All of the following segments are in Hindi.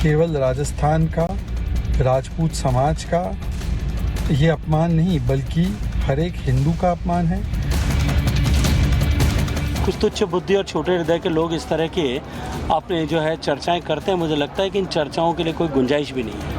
केवल राजस्थान का, राजपूत समाज का ये अपमान नहीं बल्कि हर एक हिंदू का अपमान है। कुछ तुच्छ बुद्धि और छोटे हृदय के लोग इस तरह के अपने जो है चर्चाएं करते हैं। मुझे लगता है कि इन चर्चाओं के लिए कोई गुंजाइश भी नहीं है।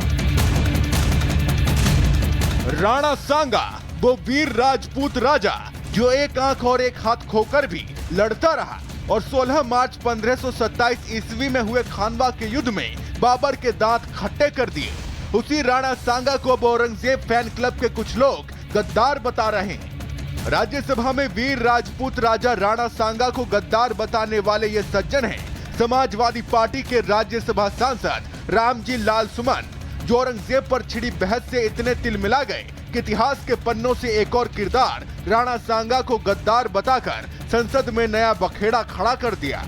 राणा सांगा वो वीर राजपूत राजा जो एक आंख और एक हाथ खोकर भी लड़ता रहा और 16 मार्च 1527 ईस्वी में हुए खानवा के युद्ध में बाबर के दांत खट्टे कर दिए। उसी राणा सांगा को अब औरंगजेब फैन क्लब के कुछ लोग गद्दार बता रहे हैं। राज्यसभा में वीर राजपूत राजा राणा सांगा को गद्दार बताने वाले ये सज्जन हैं समाजवादी पार्टी के राज्यसभा सांसद रामजी लाल सुमन, जो औरंगजेब पर छिड़ी बहस से इतने तिलमिला गए कि इतिहास के पन्नों से एक और किरदार राणा सांगा को गद्दार बताकर संसद में नया बखेड़ा खड़ा कर दिया।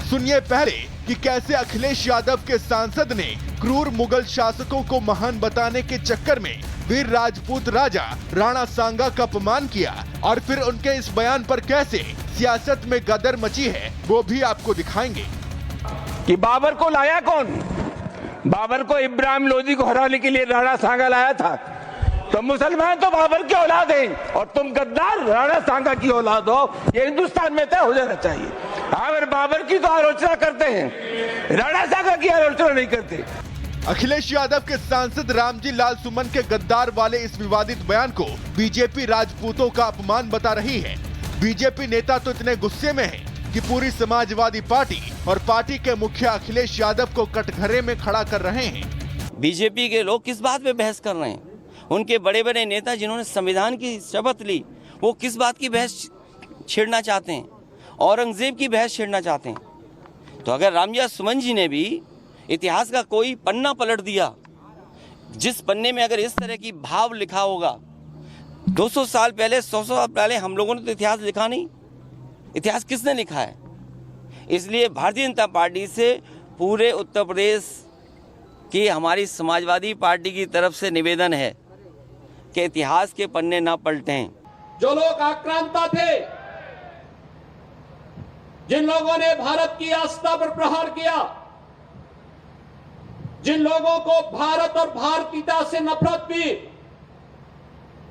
सुनिए पहले कि कैसे अखिलेश यादव के सांसद ने क्रूर मुगल शासकों को महान बताने के चक्कर में वीर राजपूत राजा राणा सांगा का अपमान किया और फिर उनके इस बयान पर कैसे सियासत में गदर मची है वो भी आपको दिखाएंगे। कि बाबर को लाया कौन? बाबर को इब्राहिम लोदी को हराने के लिए राणा सांगा लाया था। तो मुसलमान तो बाबर की औलाद हैं और तुम गद्दार राणा सांगा की औलाद हो, ये हिंदुस्तान में तय हो जाना चाहिए। अगर बाबर की तो आलोचना करते हैं, राणा सांगा की आलोचना नहीं करते। अखिलेश यादव के सांसद रामजी लाल सुमन के गद्दार वाले इस विवादित बयान को बीजेपी राजपूतों का अपमान बता रही है। बीजेपी नेता तो इतने गुस्से में हैं कि पूरी समाजवादी पार्टी और पार्टी के मुखिया अखिलेश यादव को कटघरे में खड़ा कर रहे हैं। बीजेपी के लोग किस बात पे बहस कर रहे हैं? उनके बड़े बड़े नेता जिन्होंने संविधान की शपथ ली, वो किस बात की बहस छेड़ना चाहते हैं? औरंगजेब की बहस छेड़ना चाहते हैं। तो अगर रामजी सुमन जी ने भी इतिहास का कोई पन्ना पलट दिया, जिस पन्ने में अगर इस तरह की भाव लिखा होगा, 200 साल पहले, 100 साल पहले हम लोगों ने तो इतिहास लिखा नहीं। इतिहास किसने लिखा है? इसलिए भारतीय जनता पार्टी से पूरे उत्तर प्रदेश की हमारी समाजवादी पार्टी की तरफ से निवेदन है कि इतिहास के पन्ने ना पलटें। जो लोग आक्रांता थे, जिन लोगों ने भारत की आस्था पर प्रहार किया, जिन लोगों को भारत और भारतीयता से नफरत थी,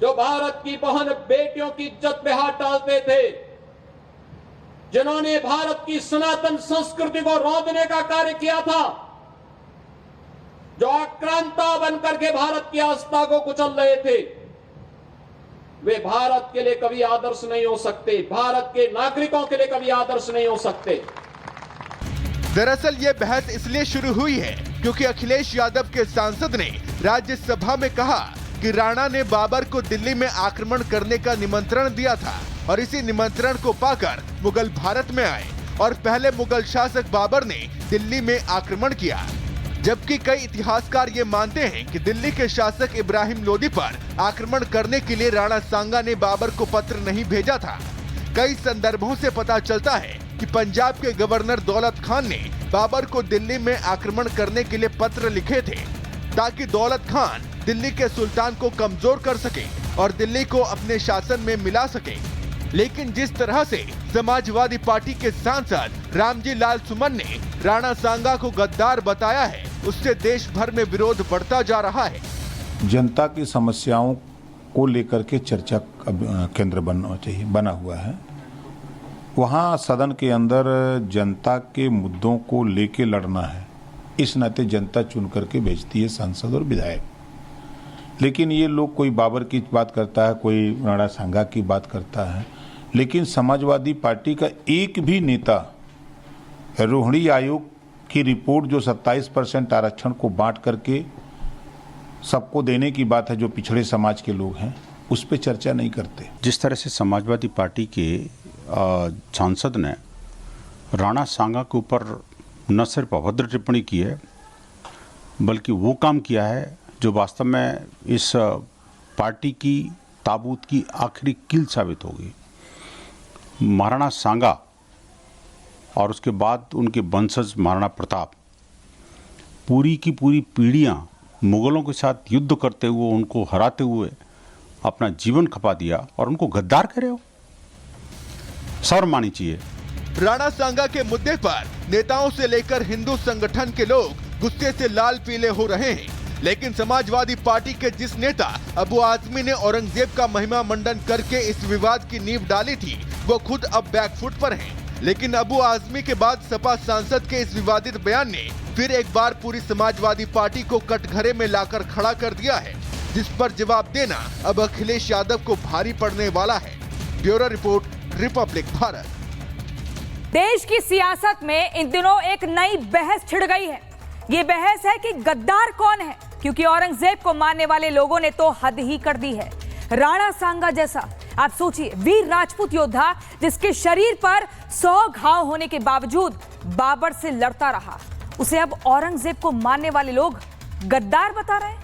जो भारत की बहन बेटियों की इज्जत पे हाथ डालते थे, जिन्होंने भारत की सनातन संस्कृति को रौंदने का कार्य किया था, जो आक्रांता बनकर के भारत की आस्था को कुचल रहे थे, वे भारत के लिए कभी आदर्श नहीं हो सकते, भारत के नागरिकों के लिए कभी आदर्श नहीं हो सकते। दरअसल ये बहस इसलिए शुरू हुई है क्योंकि अखिलेश यादव के सांसद ने राज्यसभा में कहा कि राणा ने बाबर को दिल्ली में आक्रमण करने का निमंत्रण दिया था और इसी निमंत्रण को पाकर मुगल भारत में आए और पहले मुगल शासक बाबर ने दिल्ली में आक्रमण किया। जबकि कई इतिहासकार ये मानते हैं कि दिल्ली के शासक इब्राहिम लोदी पर आक्रमण करने के लिए राणा सांगा ने बाबर को पत्र नहीं भेजा था। कई संदर्भों से पता चलता है कि पंजाब के गवर्नर दौलत खान ने बाबर को दिल्ली में आक्रमण करने के लिए पत्र लिखे थे ताकि दौलत खान दिल्ली के सुल्तान को कमजोर कर सके और दिल्ली को अपने शासन में मिला सके। लेकिन जिस तरह से समाजवादी पार्टी के सांसद रामजी लाल सुमन ने राणा सांगा को गद्दार बताया है, उससे देश भर में विरोध बढ़ता जा रहा है। जनता की समस्याओं को लेकर के चर्चा केंद्र बना हुआ है। वहाँ सदन के अंदर जनता के मुद्दों को लेके लड़ना है। इस नाते जनता चुन करके भेजती है सांसद और विधायक। लेकिन ये लोग कोई बाबर की बात करता है, कोई राणा सांगा की बात करता है, लेकिन समाजवादी पार्टी का एक भी नेता रोहिणी आयोग की रिपोर्ट जो 27% आरक्षण को बांट करके सबको देने की बात है, जो पिछड़े समाज के लोग हैं, उस पर चर्चा नहीं करते। जिस तरह से समाजवादी पार्टी के सांसद ने राणा सांगा के ऊपर न सिर्फ अभद्र टिप्पणी की है, बल्कि वो काम किया है जो वास्तव में इस पार्टी की ताबूत की आखिरी कील साबित होगी। महाराणा सांगा और उसके बाद उनके वंशज महाराणा प्रताप पूरी की पूरी पीढ़ियां मुगलों के साथ युद्ध करते हुए, उनको हराते हुए अपना जीवन खपा दिया और उनको गद्दार कह रहे हो? शर्म आनी चाहिए। राणा सांगा के मुद्दे पर नेताओं से लेकर हिंदू संगठन के लोग गुस्से से लाल पीले हो रहे हैं। लेकिन समाजवादी पार्टी के जिस नेता अबू आजमी ने औरंगजेब का महिमा मंडन करके इस विवाद की नींव डाली थी, वो खुद अब बैकफुट पर हैं। लेकिन अबू आजमी के बाद सपा सांसद के इस विवादित बयान ने फिर एक बार पूरी समाजवादी पार्टी को कटघरे में लाकर खड़ा कर दिया है, जिस पर जवाब देना अब अखिलेश यादव को भारी पड़ने वाला है। Bureau report, Republic Bharat. देश की सियासत में इन दिनों एक नई बहस छिड़ गई है। ये बहस है कि गद्दार कौन है, क्योंकि औरंगजेब को मानने वाले लोगों ने तो हद ही कर दी है। राणा सांगा जैसा, आप सोचिए, वीर राजपूत योद्धा जिसके शरीर पर 100 घाव होने के बावजूद बाबर से लड़ता रहा, उसे अब औरंगजेब को मानने वाले लोग गद्दार बता रहे हैं।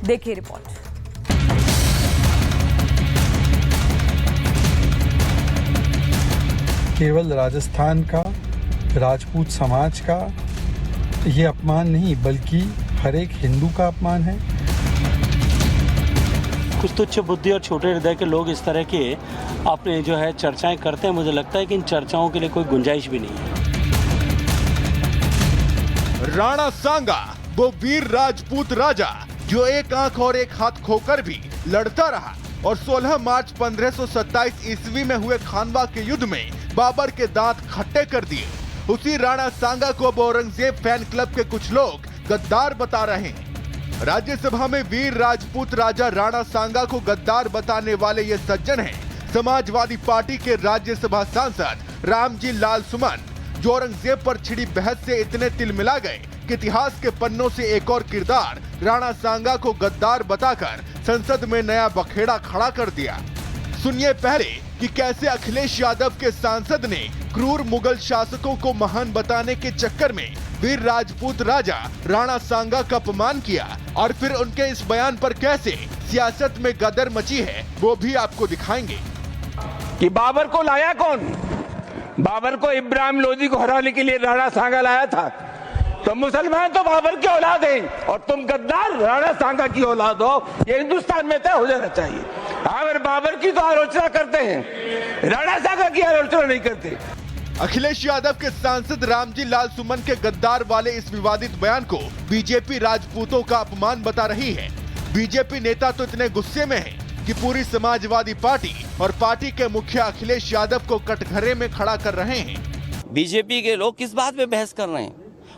देखिए रिपोर्ट। केवल राजस्थान का, राजपूत समाज का ये अपमान नहीं, बल्कि हर एक हिंदू का अपमान है। कुछ तुच्छ बुद्धि और छोटे हृदय के लोग इस तरह के अपने जो है चर्चाएं करते हैं। मुझे लगता है कि इन चर्चाओं के लिए कोई गुंजाइश भी नहीं है। राणा सांगा वो वीर राजपूत राजा जो एक आंख और एक हाथ खोकर भी लड़ता रहा और 16 मार्च 1527 ईस्वी में हुए खानवा के युद्ध में बाबर के दांत खट्टे कर दिए। उसी राणा सांगा को अब औरंगजेब फैन क्लब के कुछ लोग गद्दार बता रहे हैं। राज्यसभा में वीर राजपूत राजा राणा सांगा को गद्दार बताने वाले ये सज्जन हैं समाजवादी पार्टी के राज्यसभा सांसद रामजी लाल सुमन, जो औरंगजेब पर छिड़ी बहस से इतने तिलमिला गए कि इतिहास के पन्नों से एक और किरदार राणा सांगा को गद्दार बताकर संसद में नया बखेड़ा खड़ा कर दिया। सुनिए पहले कि कैसे अखिलेश यादव के सांसद ने क्रूर मुगल शासकों को महान बताने के चक्कर में वीर राजपूत राजा राणा सांगा का अपमान किया, और फिर उनके इस बयान पर कैसे सियासत में गदर मची है वो भी आपको दिखाएंगे। कि बाबर को लाया कौन? बाबर को इब्राहिम लोदी को हराने के लिए राणा सांगा लाया था। तो मुसलमान तो बाबर की औलाद हैं और तुम गद्दार राणा सांगा की औलाद हो, ये हिंदुस्तान में तय हो जाना चाहिए। अगर बाबर की तो आलोचना करते हैं, राणा सांगा की आलोचना नहीं करते। अखिलेश यादव के सांसद रामजी लाल सुमन के गद्दार वाले इस विवादित बयान को बीजेपी राजपूतों का अपमान बता रही है। बीजेपी नेता तो इतने गुस्से में हैं कि पूरी समाजवादी पार्टी और पार्टी के मुखिया अखिलेश यादव को कटघरे में खड़ा कर रहे हैं। बीजेपी के लोग किस बात पे बहस कर रहे हैं?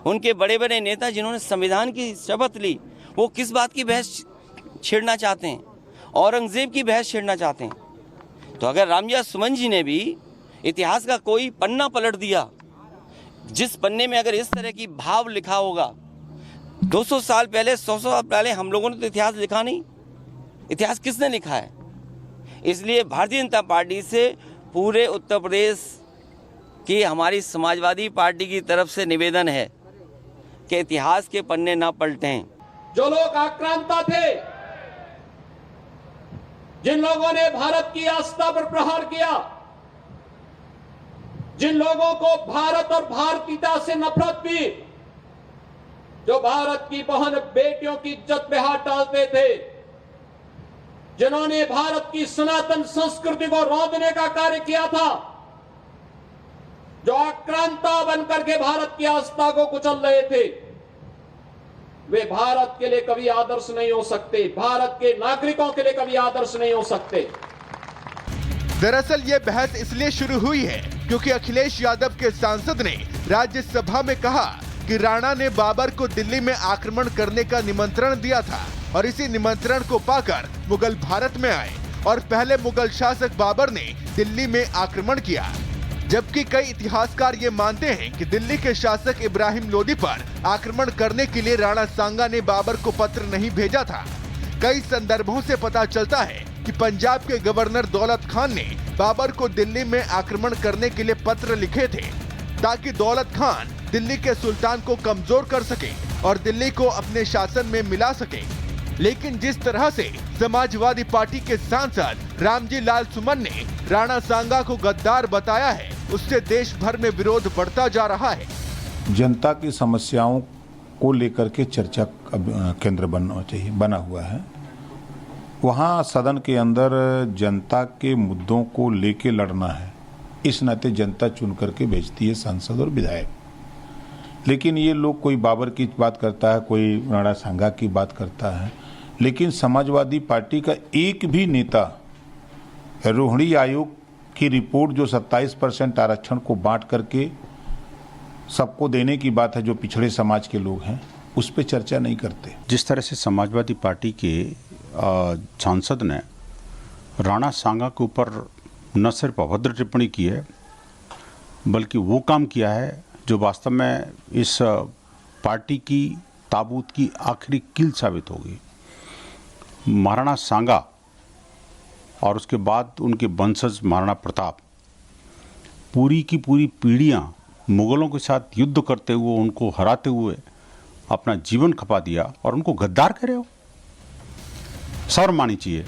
उनके बड़े बड़े नेता जिन्होंने संविधान की शपथ ली, वो किस बात की बहस छेड़ना चाहते हैं? औरंगजेब की बहस छेड़ना चाहते हैं। तो अगर रामजी सुमन जी ने भी इतिहास का कोई पन्ना पलट दिया, जिस पन्ने में अगर इस तरह की भाव लिखा होगा, 200 साल पहले, 100 साल पहले हम लोगों ने तो इतिहास लिखा नहीं। इतिहास किसने लिखा है? इसलिए भारतीय जनता पार्टी से पूरे उत्तर प्रदेश की हमारी समाजवादी पार्टी की तरफ से निवेदन है कि इतिहास के पन्ने ना पलटें। जो लोग आक्रांता थे, जिन लोगों ने भारत की आस्था पर प्रहार किया, जिन लोगों को भारत और भारतीयता से नफरत थी, जो भारत की बहन बेटियों की इज्जत पे हाथ डालते थे, जिन्होंने भारत की सनातन संस्कृति को रौंदने का कार्य किया था, जो आक्रांता बनकर के भारत की आस्था को कुचल रहे थे, वे भारत के लिए कभी आदर्श नहीं हो सकते, भारत के नागरिकों के लिए कभी आदर्श नहीं हो सकते। दरअसल ये बहस इसलिए शुरू हुई है क्योंकि अखिलेश यादव के सांसद ने राज्यसभा में कहा कि राणा ने बाबर को दिल्ली में आक्रमण करने का निमंत्रण दिया था और इसी निमंत्रण को पाकर मुगल भारत में आए और पहले मुगल शासक बाबर ने दिल्ली में आक्रमण किया। जबकि कई इतिहासकार ये मानते हैं कि दिल्ली के शासक इब्राहिम लोदी पर आक्रमण करने के लिए राणा सांगा ने बाबर को पत्र नहीं भेजा था। कई संदर्भों से पता चलता है कि पंजाब के गवर्नर दौलत खान ने बाबर को दिल्ली में आक्रमण करने के लिए पत्र लिखे थे ताकि दौलत खान दिल्ली के सुल्तान को कमजोर कर सके और दिल्ली को अपने शासन में मिला सके। लेकिन जिस तरह से समाजवादी पार्टी के सांसद रामजी लाल सुमन ने राणा सांगा को गद्दार बताया है, उससे देश भर में विरोध बढ़ता जा रहा है। जनता की समस्याओं को लेकर के चर्चा केंद्र बना हुआ है। वहाँ सदन के अंदर जनता के मुद्दों को लेके लड़ना है। इस नाते जनता चुन करके भेजती है सांसद और विधायक। लेकिन ये लोग कोई बाबर की बात करता है, कोई राणा सांगा की बात करता है, लेकिन समाजवादी पार्टी का एक भी नेता रोहिणी आयोग की रिपोर्ट जो 27% आरक्षण को बांट करके सबको देने की बात है, जो पिछड़े समाज के लोग हैं, उस पर चर्चा नहीं करते। जिस तरह से समाजवादी पार्टी के सांसद ने राणा सांगा के ऊपर न सिर्फ अभद्र टिप्पणी की है, बल्कि वो काम किया है जो वास्तव में इस पार्टी की ताबूत की आखिरी कील साबित होगी। महाराणा सांगा और उसके बाद उनके वंशज महाराणा प्रताप पूरी की पूरी पीढ़ियां मुगलों के साथ युद्ध करते हुए, उनको हराते हुए अपना जीवन खपा दिया और उनको गद्दार कह रहे हो? शर्म मानी चाहिए।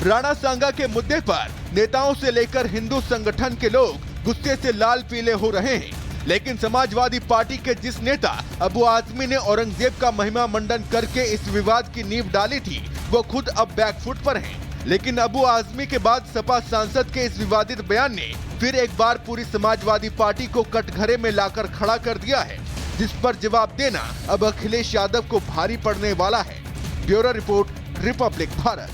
राणा सांगा के मुद्दे पर नेताओं से लेकर हिंदू संगठन के लोग गुस्से से लाल पीले हो रहे हैं, लेकिन समाजवादी पार्टी के जिस नेता अबू आजमी ने औरंगजेब का महिमा मंडन करके इस विवाद की नींव डाली थी, वो खुद अब बैकफुट पर हैं। लेकिन अबू आजमी के बाद सपा सांसद के इस विवादित बयान ने फिर एक बार पूरी समाजवादी पार्टी को कटघरे में लाकर खड़ा कर दिया है, जिस पर जवाब देना अब अखिलेश यादव को भारी पड़ने वाला है। Bureau report, Republic Bharat.